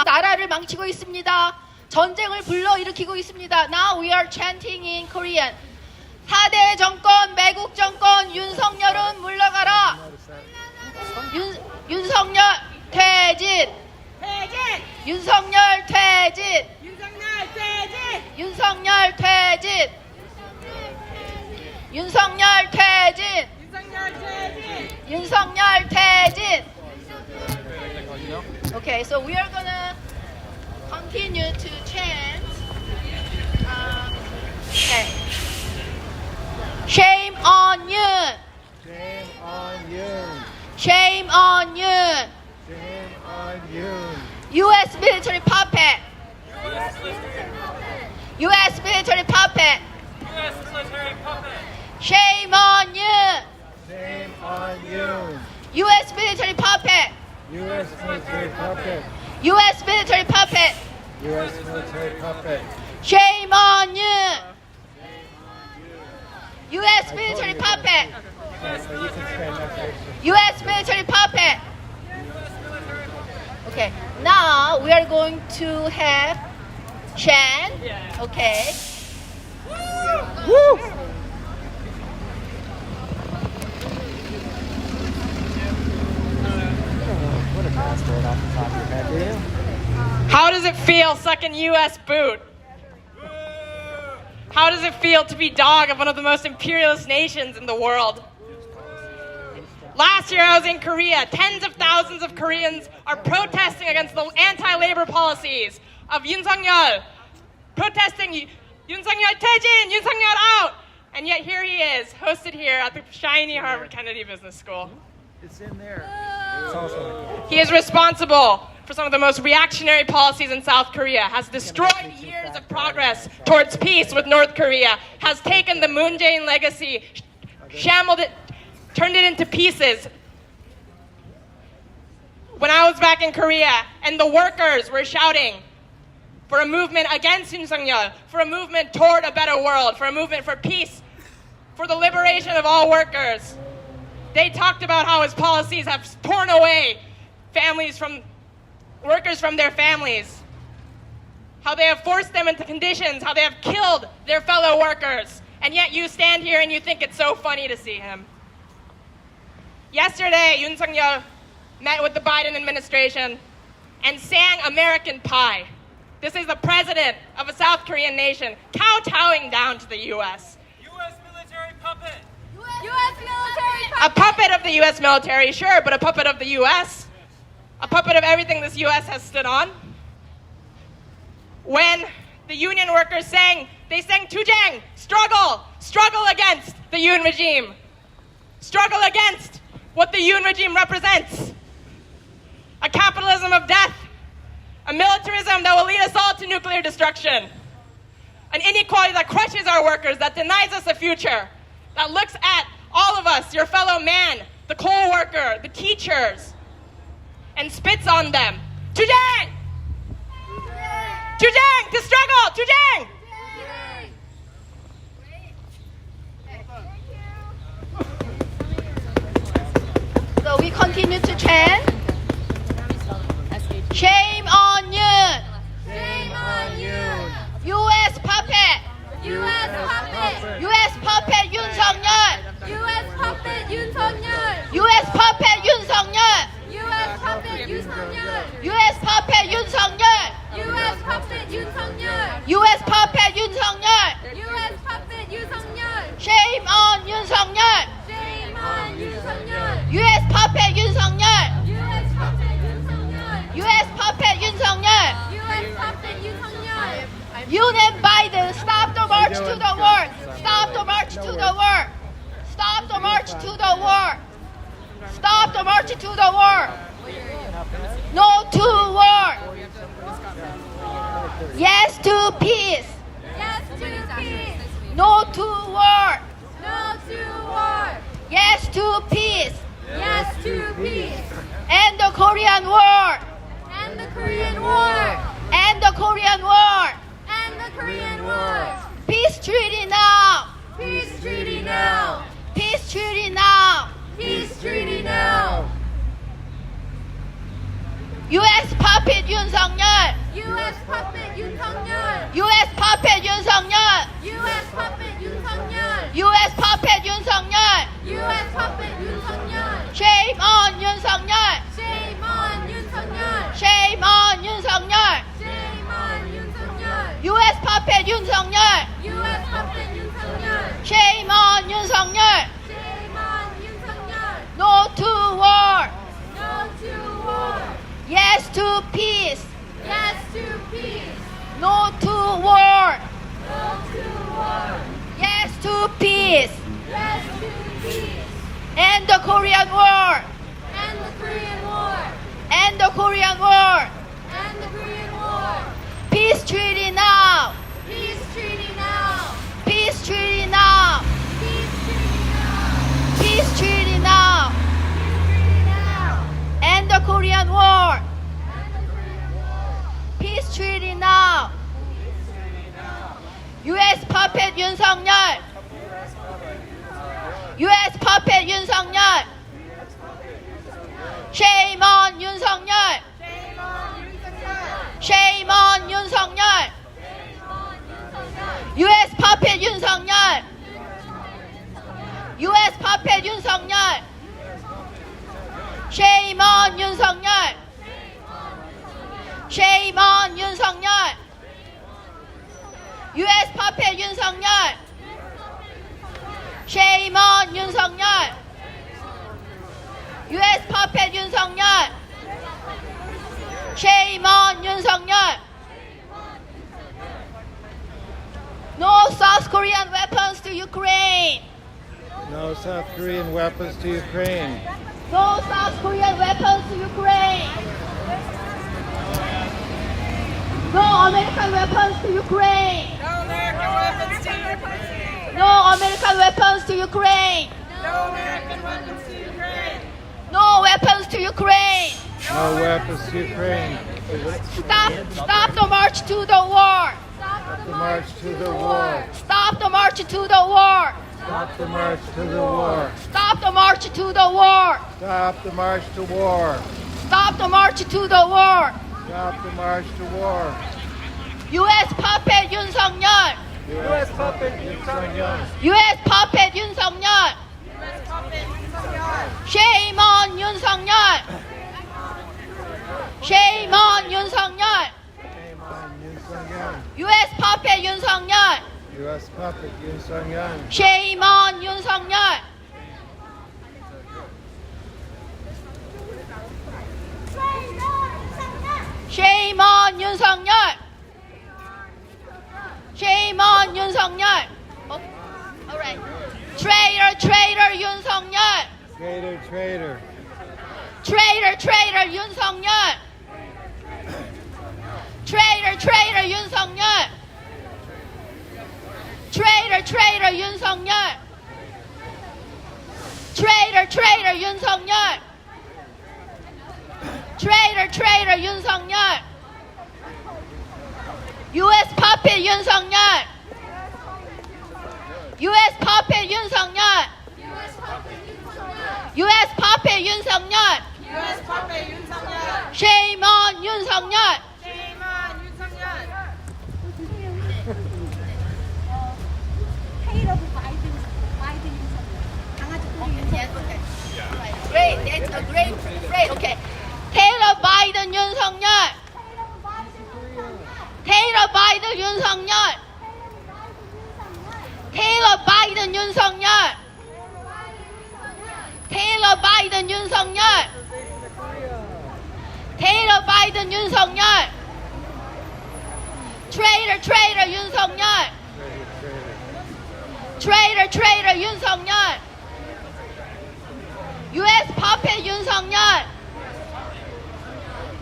나라를 망치고 있습니다. 전쟁을 불러일으키고 있습니다. Now we are chanting in Korean. 4대 정권, 매국 정권, 윤석열은 물러가라. 윤석열 퇴진. 윤석열 퇴진. 윤석열 퇴진. 윤석열 퇴진. 윤석열 퇴진. Okay, so we are gonna continue to chant. Okay. Shame on Yoon. Shame on Yoon. Shame on Yoon. Shame on Yoon. US military puppet. US military puppet. Shame on Yoon. Shame on Yoon. US military puppet. U.S. military puppet. US military puppet. U.S. military puppet. Shame on Yoon. US military puppet. So you can stand up there. US military puppet. Okay, now we are going to have chant. Okay. Woo! What a password off the top of your head, do you? How does it feel sucking U.S. boot? How does it feel to be dog of one of the most imperialist nations in the world? Last year I was in Korea. Tens of thousands of Koreans are protesting against the anti-labor policies of Yoon Suk-Yeol. Protesting Yoon Suk-Yeol 퇴진, Yoon Suk-Yeol out. And yet here he is, hosted here at the shiny Harvard Kennedy Business School. It's in there. It's also He is responsible for some of the most reactionary policies in South Korea, has destroyed years of progress towards peace with North Korea, has taken the Moon Jae-in legacy, shambled it, turned it into pieces. When I was back in Korea and the workers were shouting for a movement against Yoon Suk-Yeol, for a movement toward a better world, for a movement for peace, for the liberation of all workers, they talked about how his policies have torn away workers from their families, how they have forced them into conditions, how they have killed their fellow workers, and yet you stand here and you think it's so funny to see him. Yesterday, Yoon Suk-Yeol met with the Biden administration and sang American Pie. This is the president of a South Korean nation kowtowing down to the U.S. U.S. military puppet. US military A puppet of the U.S. military, sure, but a puppet of the U.S. A puppet of everything this U.S. has stood on. When the union workers sang, they sang Tujang, struggle against the Yoon regime. Struggle against what the Yoon regime represents. A capitalism of death. A militarism that will lead us all to nuclear destruction. An inequality that crushes our workers, that denies us a future. That looks at all of us, your fellow man, the coal worker, the teachers, and spits on them. Tujang! Tujang! To struggle! Tujang! So we continue to chant. Shame on Yoon. Shame on Yoon. US puppet. US puppet. US puppet Yoon Suk-Yeol. US puppet Yoon Suk-Yeol. US puppet Yoon Suk-Yeol. US puppet Yoon Suk-Yeol. US puppet Yoon Suk-Yeol. US puppet Yoon Suk-Yeol. US puppet Yoon Suk-Yeol. US puppet Yoon Suk-Yeol. Shame on Yoon Suk-Yeol. Shame on Yoon Suk-Yeol. US puppet Yoon Suk-Yeol. US puppet Yoon Suk-Yeol. US puppet Yoon Suk-Yeol. US puppet Yoon Suk-Yeol. Yoon and Biden, stop the march to the war. Stop the march to the war. Stop the march to the war. Stop the march to the war. No to war. Yes to peace. Yes to peace. No to war. No to war. Yes to peace. Yes to peace. End the Korean War. End the Korean War. End the Korean War. End the Korean War. Peace treaty now. Peace treaty now. Peace treaty now. Peace treaty now. US puppet Yoon Suk-Yeol. puppet 윤석열. US puppet 윤석열. Shame on 윤석열. Shame on 윤석열. No to war. No to war. Yes to peace. Yes to peace. No to war. No to war. Yes to peace. Yes to peace. End the Korean War. End the Korean War. End the Korean War. End the Korean War. Peace treaty now. Peace treaty now. Peace treaty now. Peace treaty now. Peace treaty now. Treaty now. End the Korean War. End the Korean War. Peace treaty now. US puppet 윤석열. US puppet 윤석열. Shame on 윤석열. Shame on 윤석열. US puppet 윤석열. US puppet 윤석열. Shame on 윤석열. Shame on 윤석열. US puppet 윤석열. Shame on 윤석열. US puppet 윤석열. Shame on 윤석열. No South Korean weapons to Ukraine. No South Korean weapons to Ukraine. No South Korean weapons to Ukraine. No American weapons to Ukraine. No American weapons to Ukraine. No American weapons to Ukraine. No American weapons to Ukraine. No weapons to Ukraine. No weapons to Ukraine. Stop the march to the war. The march to the war. Stop the march to the war. Stop the march to the war. Stop the march to the war. Stop the march to war. Stop the march to the war. Stop the march to war. US puppet 윤석열. U.S. puppet 윤석열. US puppet 윤석열. Shame on 윤석열. Shame on 윤석열. Shame on 윤석열. US puppet 윤석열. U.S. puppet 윤석열. Shame on 윤석열. Shame on 윤석열. Shame on 윤석열. Oh, all right. Traitor, traitor 윤석열. Traitor, traitor. Traitor, traitor 윤석열. Traitor, traitor 윤석열. Traitor, traitor 윤석열. Traitor, traitor 윤석열. Traitor, traitor 윤석열. US puppet 윤석열. US puppet 윤석열. US puppet 윤석열. US puppet 윤석열. Shame on 윤석열. Shame on 윤석열. Great, that's a great. Okay. Taylor Biden 윤석열. Taylor Biden 윤석열. Taylor Biden 윤석열. Taylor Biden 윤석열. Taylor Biden 윤석열. Traitor, traitor 윤석열. Traitor, traitor 윤석열. US puppet 윤석열.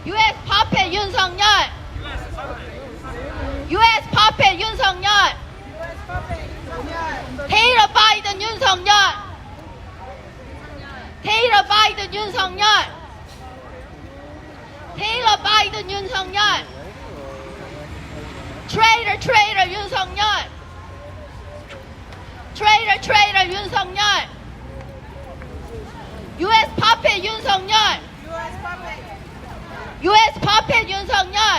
US puppet 윤석열. US puppet 윤석열. Taylor Biden 윤석열. Taylor Biden 윤석열. Taylor Biden 윤석열. Traitor, traitor 윤석열. Traitor, traitor 윤석열. US puppet 윤석열. US puppet. US puppet 윤석열.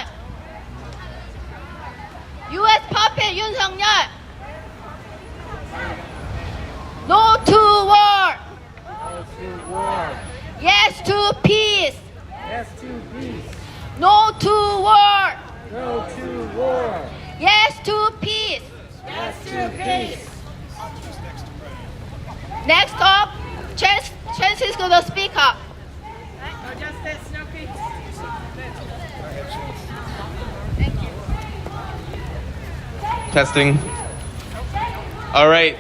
US puppet 윤석열. No to war. No to war. Yes to peace. Yes to peace. No to war. No to war. Yes to Peace. Next up, Chance is going to speak up. Testing. All right.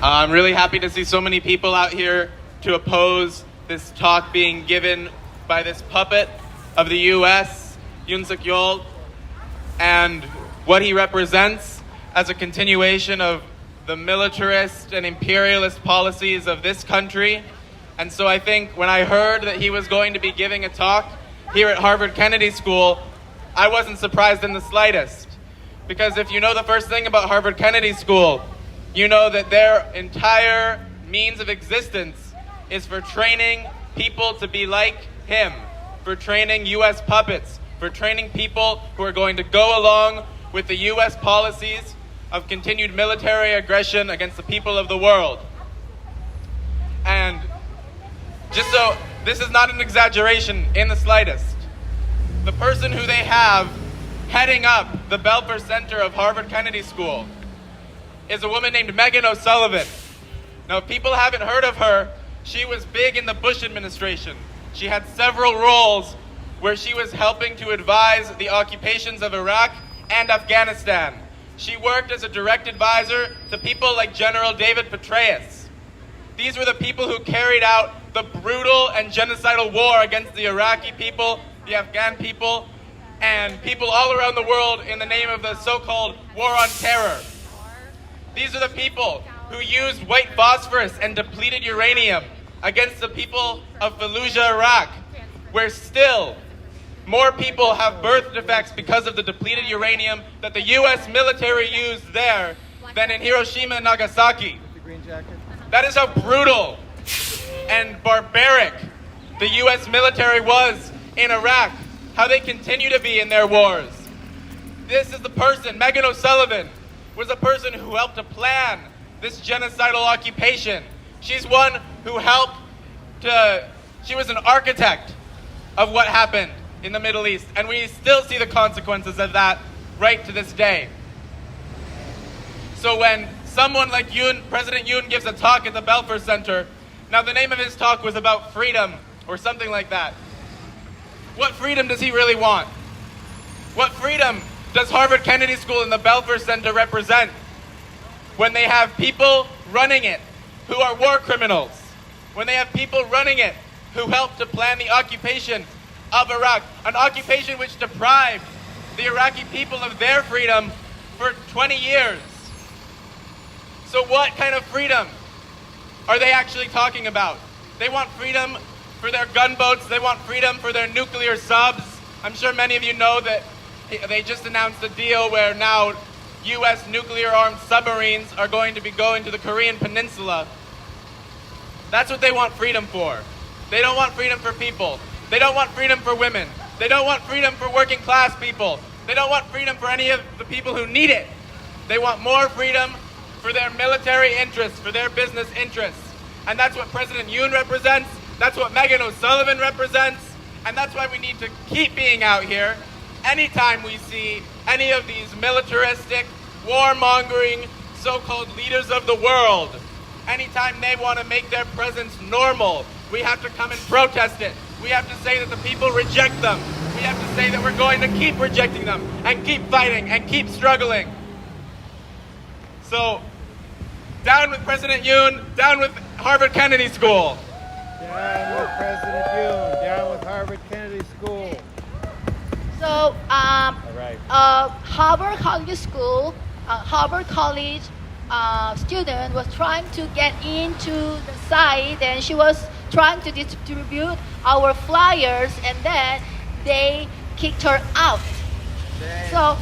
I'm really happy to see so many people out here to oppose this talk being given by this puppet of the US, Yoon Suk-Yeol, and what he represents as a continuation of the militarist and imperialist policies of this country. And so I think when I heard that he was going to be giving a talk here at Harvard Kennedy School, I wasn't surprised in the slightest. Because if you know the first thing about Harvard Kennedy School, you know that their entire means of existence is for training people to be like him, for training US puppets, for training people who are going to go along with the US policies of continued military aggression against the people of the world. And just so, this is not an exaggeration in the slightest. The person who they have heading up the Belfer Center of Harvard Kennedy School is a woman named Megan O'Sullivan. Now, if people haven't heard of her, she was big in the Bush administration. She had several roles where she was helping to advise the occupations of Iraq and Afghanistan. She worked as a direct advisor to people like General David Petraeus. These were the people who carried out the brutal and genocidal war against the Iraqi people, the Afghan people, and people all around the world in the name of the so-called war on terror. These are the people who used white phosphorus and depleted uranium against the people of Fallujah, Iraq, where still more people have birth defects because of the depleted uranium that the US military used there than in Hiroshima and Nagasaki. That is how brutal and barbaric the US military was in Iraq, how they continue to be in their wars. This is the person, Megan O'Sullivan, was a person who helped to plan this genocidal occupation. She's one who she was an architect of what happened in the Middle East, and we still see the consequences of that right to this day. So when someone like Yoon, President Yoon, gives a talk at the Belfer Center, now the name of his talk was about freedom or something like that. What freedom does he really want? What freedom does Harvard Kennedy School and the Belfer Center represent when they have people running it who are war criminals? When they have people running it who helped to plan the occupation of Iraq, an occupation which deprived the Iraqi people of their freedom for 20 years. So what kind of freedom are they actually talking about? They want freedom for their gunboats. They want freedom for their nuclear subs. I'm sure many of you know that they just announced a deal where now US nuclear-armed submarines are going to be going to the Korean Peninsula. That's what they want freedom for. They don't want freedom for people. They don't want freedom for women. They don't want freedom for working class people. They don't want freedom for any of the people who need it. They want more freedom for their military interests, for their business interests. And that's what President Yoon represents. That's what Megan O'Sullivan represents. And that's why we need to keep being out here anytime we see any of these militaristic, warmongering, so-called leaders of the world. Anytime they want to make their presence normal, we have to come and protest it. We have to say that the people reject them. We have to say that we're going to keep rejecting them and keep fighting and keep struggling. So, down with President Yoon, down with Harvard Kennedy School. Down with President Yoon, down with Harvard Kennedy School. So, All right. Harvard College School, Harvard College student was trying to get into the site, and she was trying to distribute our flyers, and then they kicked her out. So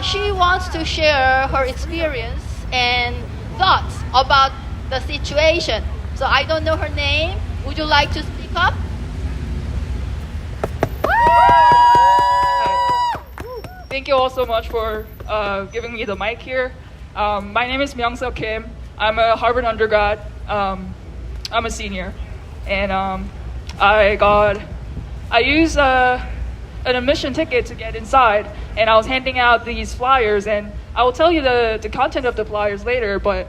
she wants to share her experience and thoughts about the situation. So I don't know her name. Would you like to speak up? Thank you all so much for giving me the mic here. My name is Myung-Seo Kim. I'm a Harvard undergrad. I'm a senior. And I use an admission ticket to get inside, and I was handing out these flyers, and I will tell you the content of the flyers later, but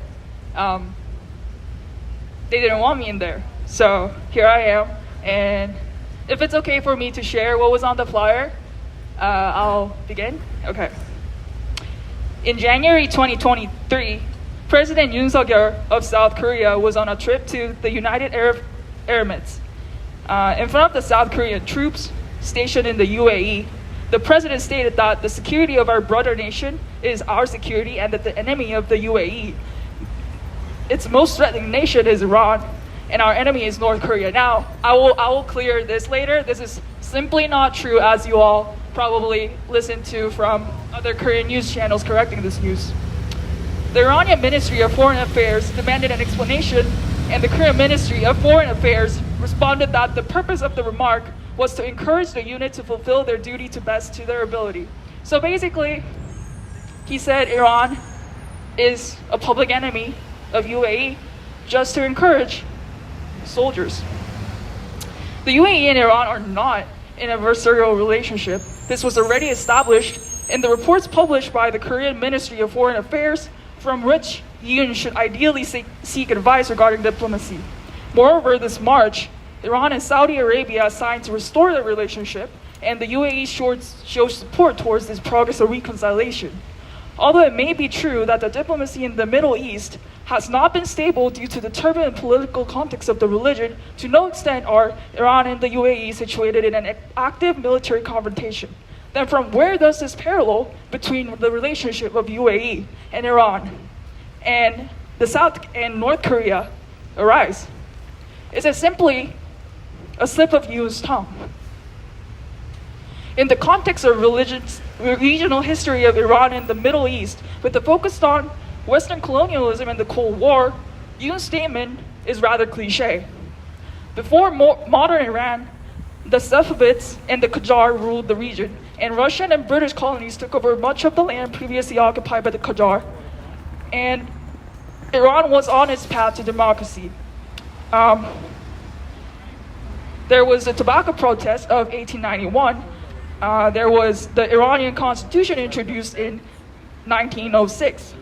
they didn't want me in there. So here I am, and if it's okay for me to share what was on the flyer, I'll begin. Okay. In January 2023, President Yoon of South Korea was on a trip to the United Arab Emirates. In front of the South Korean troops stationed in the UAE, the president stated that the security of our brother nation is our security and that the enemy of the UAE, its most threatening nation, is Iran, and our enemy is North Korea. Now, I will clear this later. This is simply not true, as you all probably listen to from other Korean news channels correcting this news. The Iranian Ministry of Foreign Affairs demanded an explanation, and the Korean Ministry of Foreign Affairs responded that the purpose of the remark was to encourage the unit to fulfill their duty to best to their ability. So basically, he said Iran is a public enemy of UAE just to encourage soldiers. The UAE and Iran are not in an adversarial relationship. This was already established in the reports published by the Korean Ministry of Foreign Affairs, from which Yoon should ideally seek advice regarding diplomacy. Moreover, this March, Iran and Saudi Arabia signed to restore their relationship, and the UAE shows support towards this progress of reconciliation. Although it may be true that the diplomacy in the Middle East has not been stable due to the turbulent political context of the religion, to no extent are Iran and the UAE situated in an active military confrontation. Then from where does this parallel between the relationship of UAE and Iran and the South and North Korea arise? Is it simply a slip of Yoon's tongue? In the context of regional history of Iran and the Middle East, with the focus on Western colonialism and the Cold War, Yoon's statement is rather cliche. Before modern Iran, the Safavids and the Qajar ruled the region, and Russian and British colonies took over much of the land previously occupied by the Qajar, and Iran was on its path to democracy. There was the tobacco protest of 1891. There was the Iranian constitution introduced in 1906.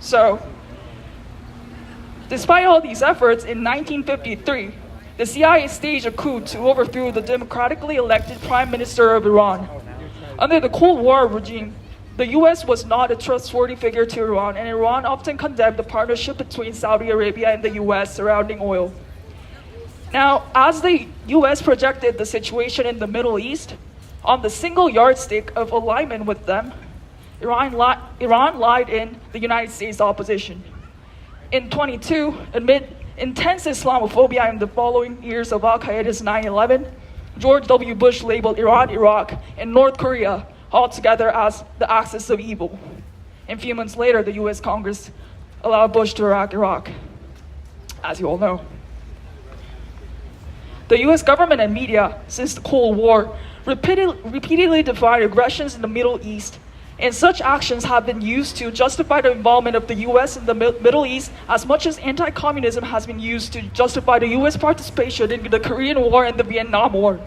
So, despite all these efforts, in 1953, the CIA staged a coup to overthrow the democratically elected Prime Minister of Iran. Under the Cold War regime, the US was not a trustworthy figure to Iran, and Iran often condemned the partnership between Saudi Arabia and the US surrounding oil. Now, as the US projected the situation in the Middle East, on the single yardstick of alignment with them, Iran lied in the United States opposition. In 22, amid intense Islamophobia in the following years of Al-Qaeda's 9/11, George W. Bush labeled Iran, Iraq, and North Korea altogether as the axis of evil. And a few months later, the US Congress allowed Bush to attack Iraq, as you all know. The US government and media, since the Cold War, repeatedly defined aggressions in the Middle East, and such actions have been used to justify the involvement of the US in the Middle East as much as anti-communism has been used to justify the US participation in the Korean War and the Vietnam War.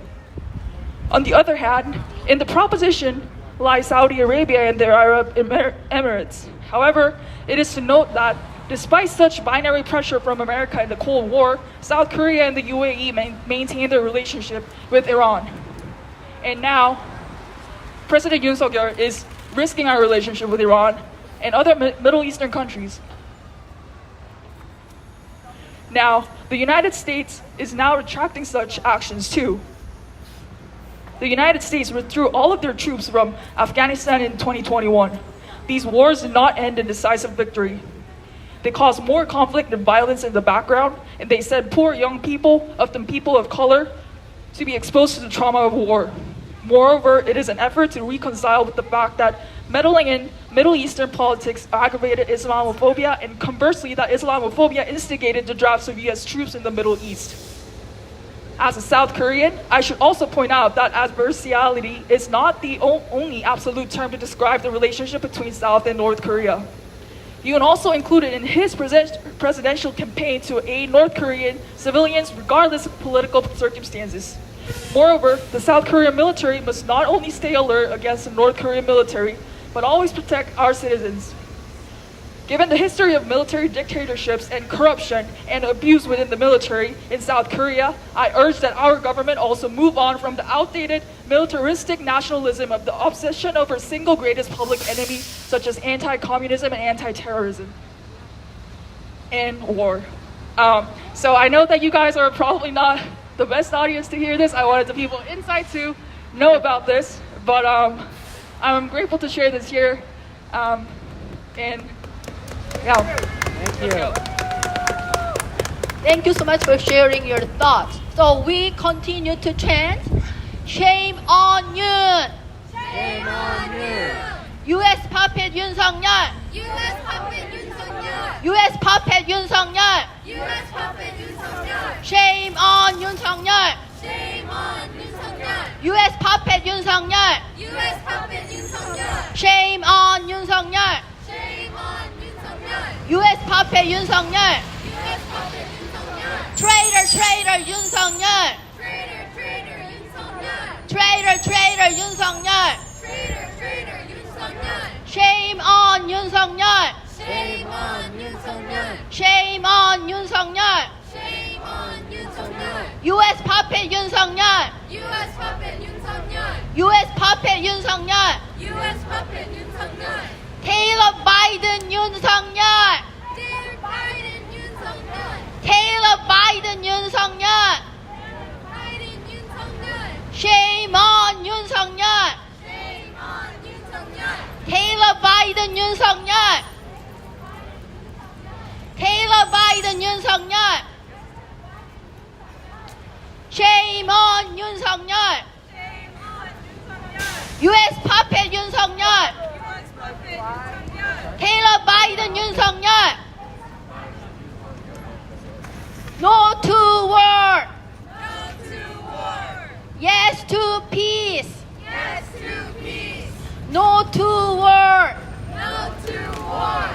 On the other hand, in the proposition lie Saudi Arabia and their Arab Emirates. However, it is to note that despite such binary pressure from America in the Cold War, South Korea and the UAE maintained their relationship with Iran. And now, President Yoon Suk-Yeol is risking our relationship with Iran and other Middle Eastern countries. Now, the United States is now retracting such actions too. The United States withdrew all of their troops from Afghanistan in 2021. These wars did not end in decisive victory. They caused more conflict and violence in the background, and they sent poor young people, often people of color, to be exposed to the trauma of war. Moreover, it is an effort to reconcile with the fact that meddling in Middle Eastern politics aggravated Islamophobia, and conversely, that Islamophobia instigated the drafts of US troops in the Middle East. As a South Korean, I should also point out that adversariality is not the only absolute term to describe the relationship between South and North Korea. Yoon also included in his presidential campaign to aid North Korean civilians regardless of political circumstances. Moreover, the South Korean military must not only stay alert against the North Korean military, but always protect our citizens. Given the history of military dictatorships and corruption and abuse within the military in South Korea, I urge that our government also move on from the outdated militaristic nationalism of the obsession over single greatest public enemy such as anti-communism and anti-terrorism and war. So I know that you guys are probably not the best audience to hear this. I wanted the people inside to know about this, but I'm grateful to share this here. And yeah. Thank you. Thank you so much for sharing your thoughts. So we continue to chant, shame on Yoon. Shame on you. US puppet Yoon-seol. U.S. puppet 윤석열. US puppet Yoon-seol. U.S. puppet 윤석열. Shame on Yoon-seol. Shame on 윤석열. US puppet Yoon-seol. U.S. puppet 윤석열. Shame on Yoon-seol. Shame on 윤석열. US puppet Yoon-seol. U.S. puppet 윤석열. Traitor, traitor Yoon-seol. Traitor, traitor 윤석열. Traitor, traitor Yoon-seol. Traitor, traitor 윤석열. Shame on Yoon-seol. Shame on 윤석열. Shame on Yoon-seol. Shame on 윤석열. US puppet Yoon-seol. U.S. puppet 윤석열. US puppet Yoon-seol. U.S. puppet 윤석열. Taylor Biden Yoon-seol. Dear Biden 윤석열. Taylor Biden Yoon-seol. Biden 윤석열. Shame on Yoon-seol. Shame on 윤석열. Taylor Biden Yoon-seol. Taylor Biden Yoon-seol. Shame on Yoon-seol. Shame on 윤석열. US puppet Yoon-seol. U.S. puppet 윤석열. Taylor Biden Yoon-seol. No to war. No to war. Yes to peace. Yes to peace. No to war. No to war.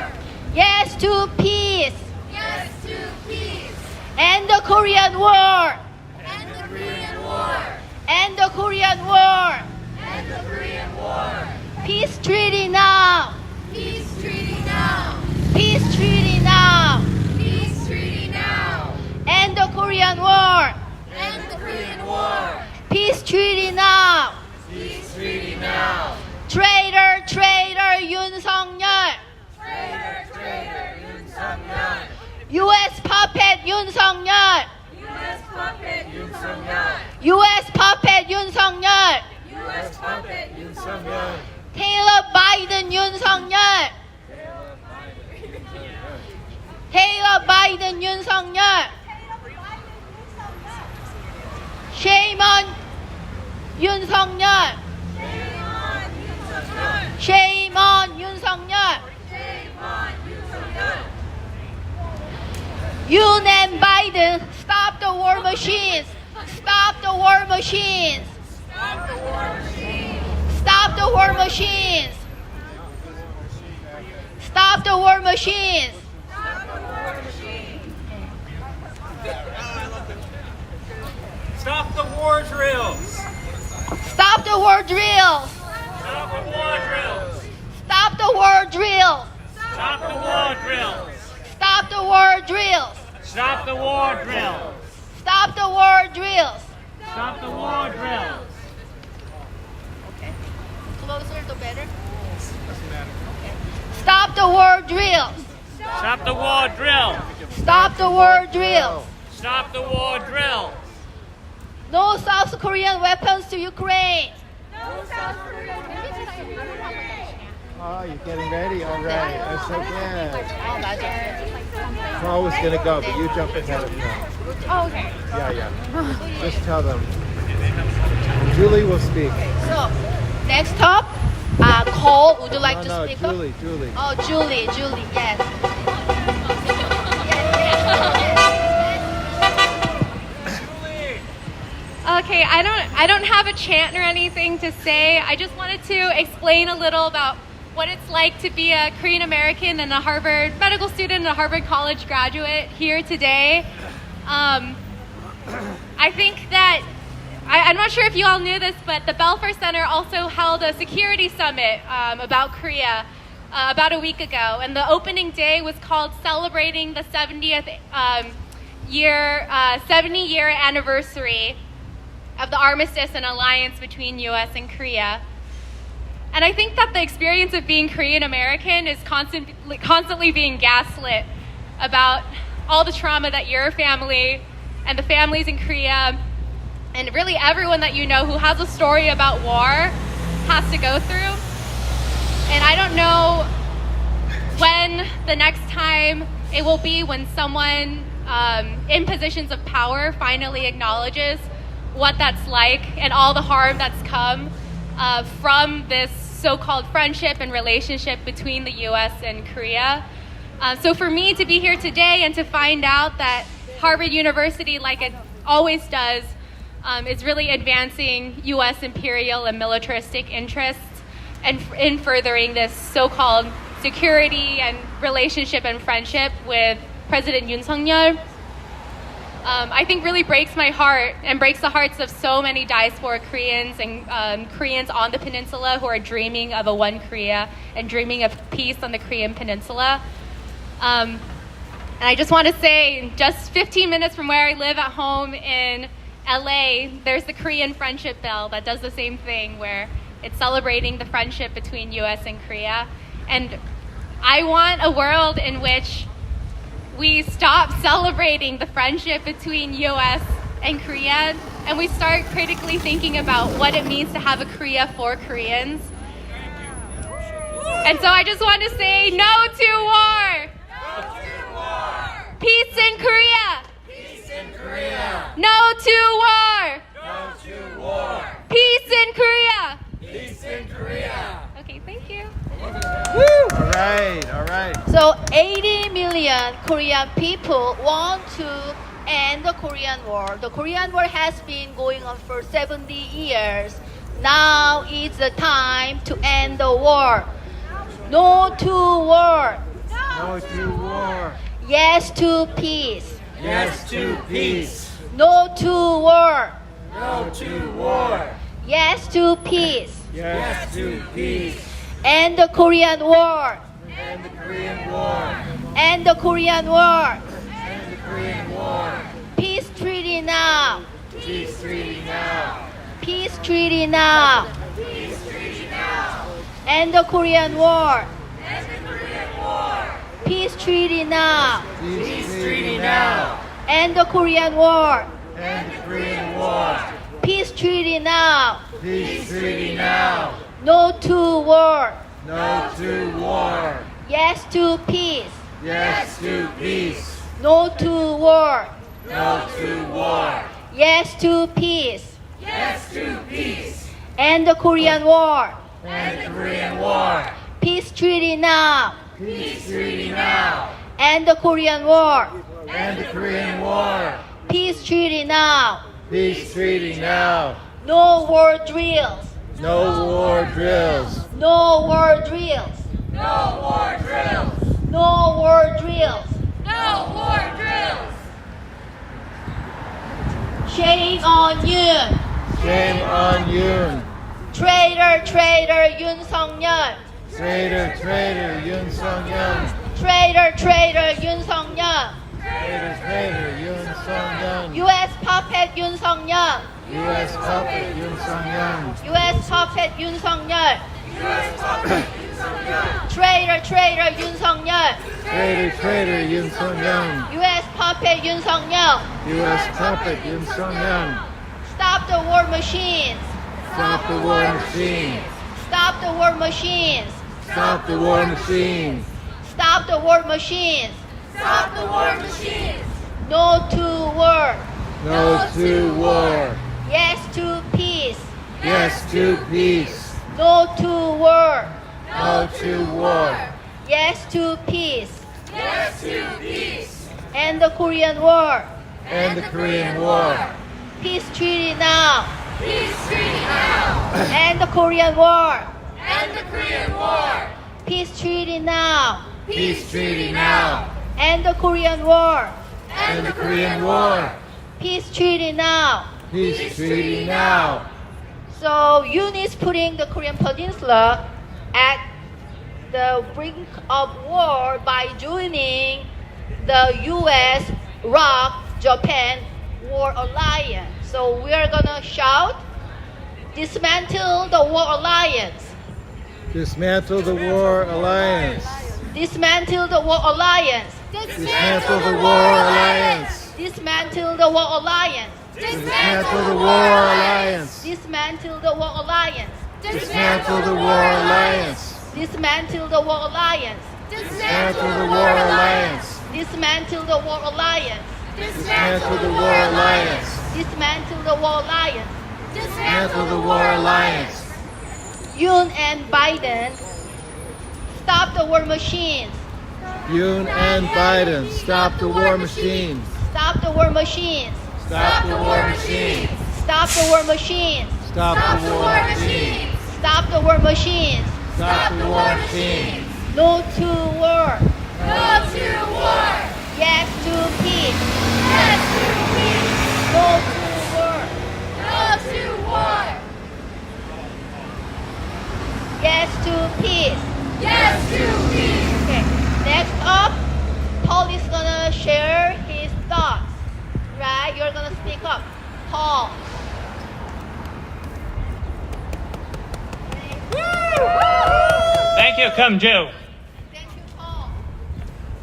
Yes to peace. Yes to peace. End the Korean War. End the Korean War. End the Korean War. End the Korean War. Peace treaty now. Peace treaty now. Peace treaty now. Peace treaty now. End the Korean War. End the Korean War. Peace treaty now. Peace treaty now. Traitor, traitor Yoon-seol. Traitor, traitor 윤석열. US puppet Yoon-seol. U.S. puppet 윤석열. US puppet Yoon-seol. U.S. puppet 윤석열. Taylor Biden Yoon-seol. Taylor Biden Yoon-seol. Shame on Yoon-seol. Shame on Yoon-seol. Shame on 윤석열. Yoon and Biden, stop the war machines. Stop the war machines. Stop the war machine. Stop the war machines. Stop the war machines. Stop the war machine. Stop the war drills. Stop the war drills. Stop the war drills. Stop the war drills. Stop the war drills. Stop the war drills. Stop the war drills. Stop the war drills. Stop the war drills. Okay. Closer the better. Stop the war drills. Stop the war drills. Stop the war drills. Stop the war drills. No South Korean weapons to Ukraine. No South Korean weapons. Oh, you're getting ready? All right. That's so good. Oh, 맞아. Paul was going to go, but you jump ahead of him. Oh, okay. Yeah. Just tell them. Julie will speak. So, next talk. Cole, would you like to No, speak up? Julie. Oh, Julie, yes. Okay, I don't have a chant or anything to say. I just wanted to explain a little about what it's like to be a Korean American and a Harvard medical student and a Harvard College graduate here today. I think that I'm not sure if you all knew this, but the Belfer Center also held a security summit about Korea about a week ago. And the opening day was called Celebrating the 70th 70-year anniversary of the armistice and alliance between US and Korea. And I think that the experience of being Korean American is constantly being gaslit about all the trauma that your family and the families in Korea and really everyone that you know who has a story about war has to go through. And I don't know when the next time it will be when someone in positions of power finally acknowledges what that's like and all the harm that's come from this so-called friendship and relationship between the US and Korea. So for me to be here today and to find out that Harvard University, like it always does, is really advancing US imperial and militaristic interests and in furthering this so-called security and relationship and friendship with President Yoon Suk-Yeol, I think really breaks my heart and breaks the hearts of so many diaspora Koreans and Koreans on the peninsula who are dreaming of a one Korea and dreaming of peace on the Korean peninsula. And I just want to say, just 15 minutes from where I live at home in LA, there's the Korean Friendship Bell that does the same thing, where it's celebrating the friendship between US and Korea. And I want a world in which we stop celebrating the friendship between US and Korea and we start critically thinking about what it means to have a Korea for Koreans. And so I just want to say no to war! No to war! Peace in Korea! Peace in Korea! No to war! No to war! Peace in Korea! Peace in Korea! Okay, thank you. All right, all right. So 80 million Korean people want to end the Korean War. The Korean War has been going on for 70 years. Now is the time to end the war. No to war. No to war. Yes to peace. Yes to peace! No to war. No to war! Yes to peace. Yes to peace! End the Korean War. End the Korean War! End the Korean War. End the Korean War! Peace treaty now. Peace treaty now! Peace treaty now. Peace treaty now! End the Korean War. End the Korean War! Peace treaty now. Peace treaty now! End the Korean War. End the Korean War! Peace treaty now. Peace treaty now! No to war. No to war! Yes to peace. Yes to peace! No to war. No to war! Yes to peace. Yes to peace! End the Korean War. End the Korean War! Peace treaty now. Peace treaty now! End the Korean War. End the Korean War! Peace treaty now. Peace treaty now. No war drills. No war drills. No war drills. No war drills! No war drills. No war drills! Shame on Yoon. Shame on Yoon. Traitor, traitor, Yoon Suk-Yeol. Traitor, traitor, Yoon Suk-Yeol. Traitor, traitor, Yoon Suk-Yeol. Traitor, traitor, Yoon Suk-Yeol. U.S. puppet Yoon Suk-Yeol. U.S. puppet Yoon Suk-Yeol. U.S. puppet Yoon Suk-Yeol. U.S. puppet Yoon Suk-Yeol! Traitor, traitor, Yoon Suk-Yeol. Traitor, traitor, Yoon Suk-Yeol. U.S. puppet Yoon Suk-Yeol. U.S. puppet Yoon Suk-Yeol. Stop the war machines. Stop the war machine. Stop the war machines. Stop the war machine. Stop the war machines. Stop the war machines! No to war. No to war. Yes to peace. Yes to peace. No to war. No to war. Yes to peace. Yes to peace! End the Korean War. End the Korean War. Peace treaty now. Peace treaty now! End the Korean War. End the Korean War! Peace treaty now. Peace treaty now. End the Korean War. End the Korean War. Peace treaty now. Peace treaty now. So Yoon is putting the Korean Peninsula at the brink of war by joining the US-ROK Japan War Alliance. So we are gonna shout, dismantle the war alliance. Dismantle the war alliance. Dismantle the war alliance. Dismantle the war alliance. Dismantle the war alliance. Dismantle the war alliance. Dismantle the war alliance. Dismantle the war alliance. Dismantle the war alliance. Dismantle the war alliance. Dismantle the war alliance. Dismantle the war alliance. Dismantle the war alliance. Dismantle the war alliance. Yoon and Biden, stop the war machines. Yoon and Biden, stop the war machines. Stop the war machines. Stop the war machines. Stop the war machines. Stop the war machines. Stop the war machines. Stop the war machines. No to war. No to war. Yes to peace. Yes to peace. No to war. No to war. Yes to peace. Yes to peace. Okay. Next up, Paul is gonna share his thoughts. Right? You're gonna speak up. Paul. Thank you, Come Jew. Thank you, Paul.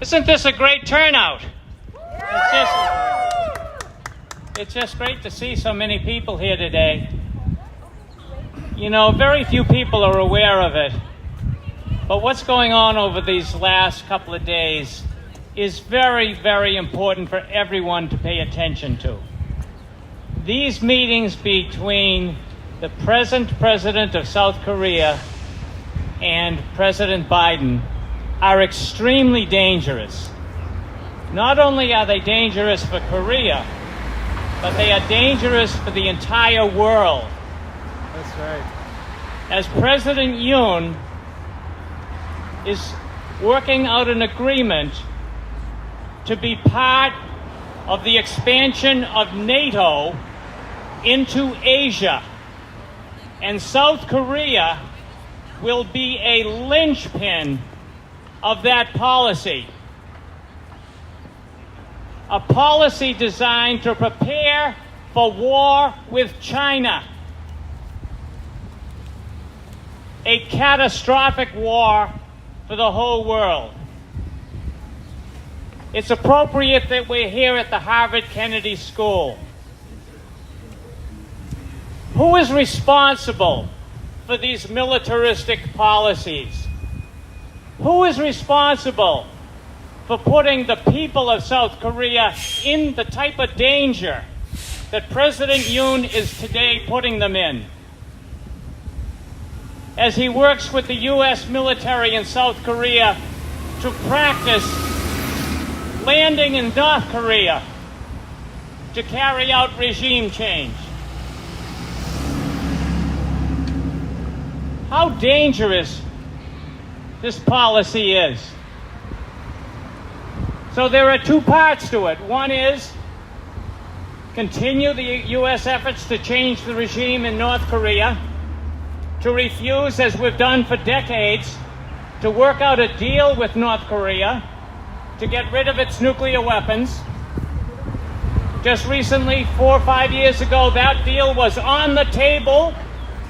Isn't this a great turnout? It's just great to see so many people here today. You know, very few people are aware of it. But what's going on over these last couple of days is very, very important for everyone to pay attention to. These meetings between the present president of South Korea and President Biden are extremely dangerous. Not only are they dangerous for Korea, but they are dangerous for the entire world. That's right. As President Yoon is working out an agreement to be part of the expansion of NATO into Asia, and South Korea will be a linchpin of that policy. A policy designed to prepare for war with China. A catastrophic war for the whole world. It's appropriate that we're here at the Harvard Kennedy School. Who is responsible for these militaristic policies? Who is responsible for putting the people of South Korea in the type of danger that President Yoon is today putting them in? As he works with the U.S. military in South Korea to practice landing in North Korea to carry out regime change. How dangerous this policy is. So there are two parts to it. One is continue the U.S. efforts to change the regime in North Korea, to refuse, as we've done for decades, to work out a deal with North Korea to get rid of its nuclear weapons. Just recently, 4 or 5 years ago, that deal was on the table.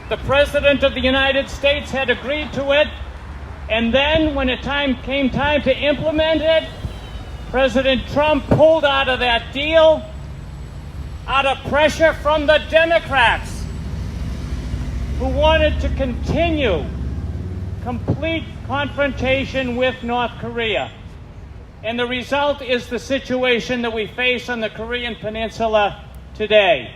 The President of the United States had agreed to it. And then when it came time to implement it, President Trump pulled out of that deal out of pressure from the Democrats, who wanted to continue complete confrontation with North Korea. And the result is the situation that we face on the Korean Peninsula today.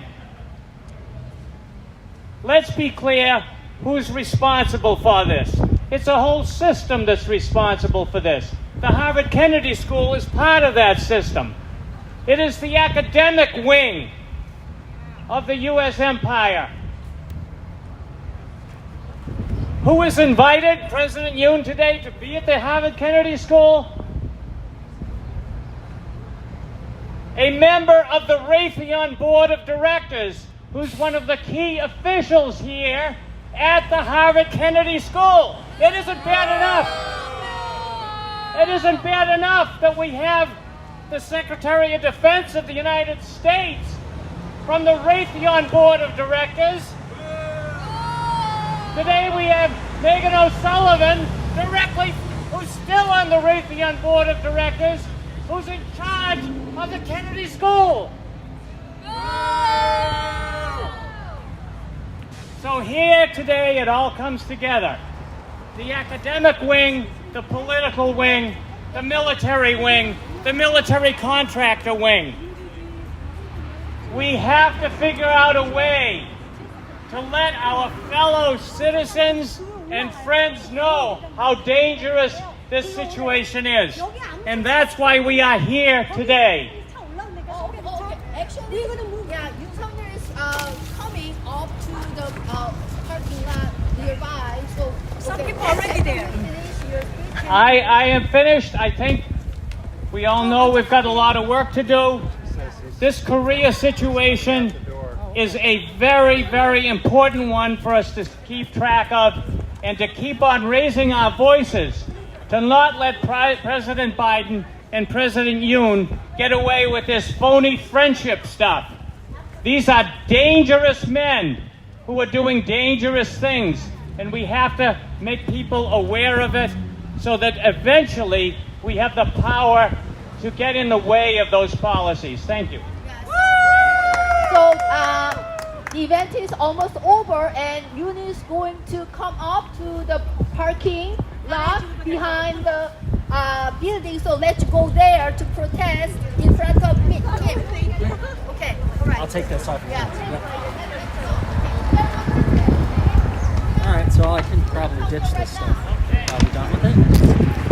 Let's be clear who's responsible for this. It's a whole system that's responsible for this. The Harvard Kennedy School is part of that system. It is the academic wing of the U.S. empire. Who is invited, President Yoon, today to be at the Harvard Kennedy School? A member of the Raytheon Board of Directors who's one of the key officials here at the Harvard Kennedy School. It isn't bad enough. It isn't bad enough that we have the Secretary of Defense of the United States from the Raytheon Board of Directors. Today we have Megan O'Sullivan, who's still on the Raytheon Board of Directors, who's in charge of the Kennedy School. So here today it all comes together. The academic wing, the political wing, the military wing, the military contractor wing. We have to figure out a way to let our fellow citizens and friends know how dangerous this situation is. And that's why we are here today. Actually, yeah, Yoon is coming up to the parking lot nearby. So some people already there. I am finished. I think we all know we've got a lot of work to do. This Korea situation is a very, very important one for us to keep track of and to keep on raising our voices, to not let President Biden and President Yoon get away with this phony friendship stuff. These are dangerous men who are doing dangerous things, and we have to make people aware of it so that eventually we have the power to get in the way of those policies. Thank you. So the event is almost over, and Yoon is going to come up to the parking lot behind the building. So let's go there to protest in front of him. Okay, all right. I'll take this off. Yeah. All right, so I can probably ditch this stuff. Are we done with it?